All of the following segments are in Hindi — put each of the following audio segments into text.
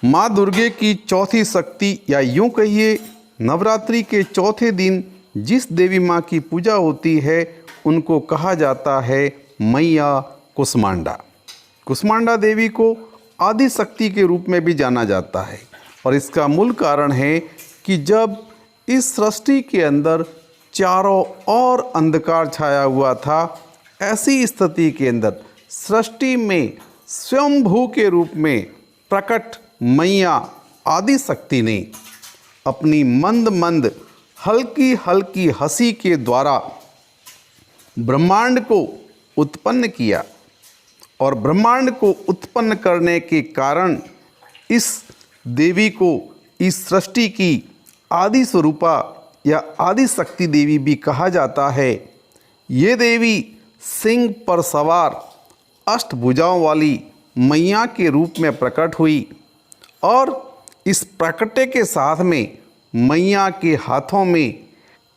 माँ दुर्गे की चौथी शक्ति या यूँ कहिए नवरात्रि के चौथे दिन जिस देवी माँ की पूजा होती है उनको कहा जाता है मैया कुष्मांडा। कुष्मांडा देवी को आदि शक्ति के रूप में भी जाना जाता है और इसका मूल कारण है कि जब इस सृष्टि के अंदर चारों ओर अंधकार छाया हुआ था, ऐसी स्थिति के अंदर सृष्टि में स्वयंभू के रूप में प्रकट मैया आदि शक्ति ने अपनी मंद मंद हल्की हल्की हंसी के द्वारा ब्रह्मांड को उत्पन्न किया और ब्रह्मांड को उत्पन्न करने के कारण इस देवी को इस सृष्टि की आदि स्वरूपा या आदि शक्ति देवी भी कहा जाता है। ये देवी सिंह पर सवार अष्टभुजाओं वाली मैया के रूप में प्रकट हुई और इस प्रकटे के साथ में मैया के हाथों में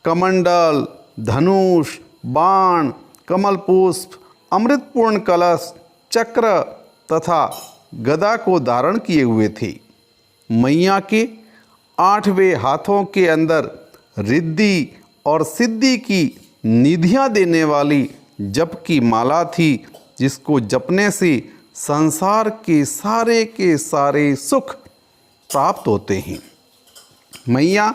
कमंडल, धनुष, बाण, कमल पुष्प, अमृतपूर्ण कलश, चक्र तथा गदा को धारण किए हुए थे। मैया के 8वें हाथों के अंदर रिद्धि और सिद्धि की निधियाँ देने वाली जप की माला थी, जिसको जपने से संसार के सारे सुख प्राप्त होते हैं। मैया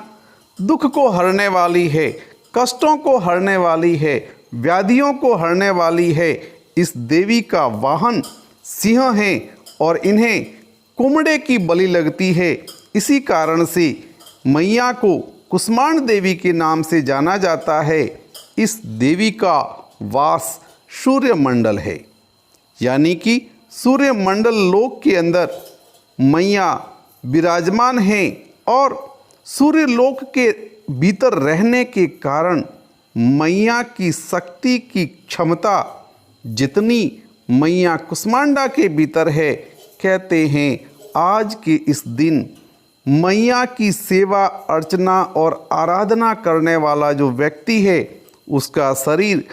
दुख को हरने वाली है, कष्टों को हरने वाली है, व्याधियों को हरने वाली है। इस देवी का वाहन सिंह है और इन्हें कुमड़े की बलि लगती है। इसी कारण से मैया को कुष्मांड देवी के नाम से जाना जाता है। इस देवी का वास सूर्यमंडल है, यानी कि सूर्यमंडल लोक के अंदर मैया विराजमान हैं और सूर्यलोक के भीतर रहने के कारण मैया की शक्ति की क्षमता जितनी मैया कुष्मांडा के भीतर है, कहते हैं आज के इस दिन मैया की सेवा अर्चना और आराधना करने वाला जो व्यक्ति है उसका शरीर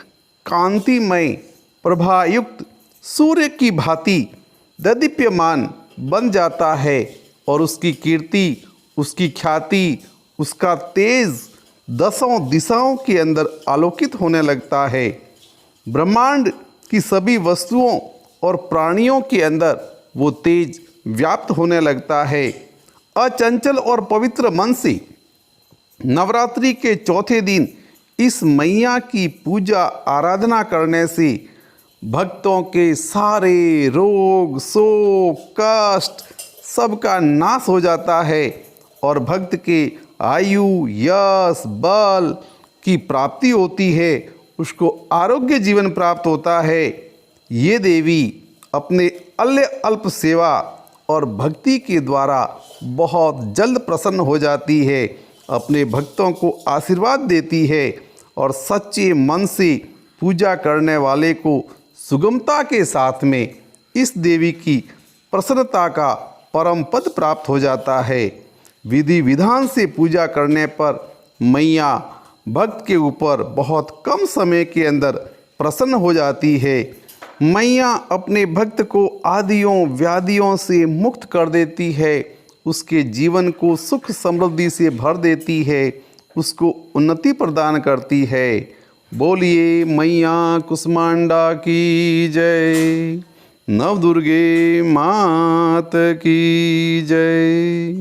कांतिमय प्रभायुक्त सूर्य की भांति ददीप्यमान बन जाता है और उसकी कीर्ति, उसकी ख्याति, उसका तेज दसों दिशाओं के अंदर आलोकित होने लगता है। ब्रह्मांड की सभी वस्तुओं और प्राणियों के अंदर वो तेज व्याप्त होने लगता है। अचंचल और पवित्र मन से नवरात्रि के चौथे दिन इस मैया की पूजा आराधना करने से भक्तों के सारे रोग, शोक, कष्ट सबका नाश हो जाता है और भक्त के आयु, यश, बल की प्राप्ति होती है, उसको आरोग्य जीवन प्राप्त होता है। ये देवी अपने अल्प सेवा और भक्ति के द्वारा बहुत जल्द प्रसन्न हो जाती है, अपने भक्तों को आशीर्वाद देती है और सच्चे मन से पूजा करने वाले को सुगमता के साथ में इस देवी की प्रसन्नता का परम पद प्राप्त हो जाता है। विधि विधान से पूजा करने पर मैया भक्त के ऊपर बहुत कम समय के अंदर प्रसन्न हो जाती है। मैया अपने भक्त को आदियों व्याधियों से मुक्त कर देती है, उसके जीवन को सुख समृद्धि से भर देती है, उसको उन्नति प्रदान करती है। बोलिए मैया कुष्मांडा की जय, नवदुर्गे मात की जय।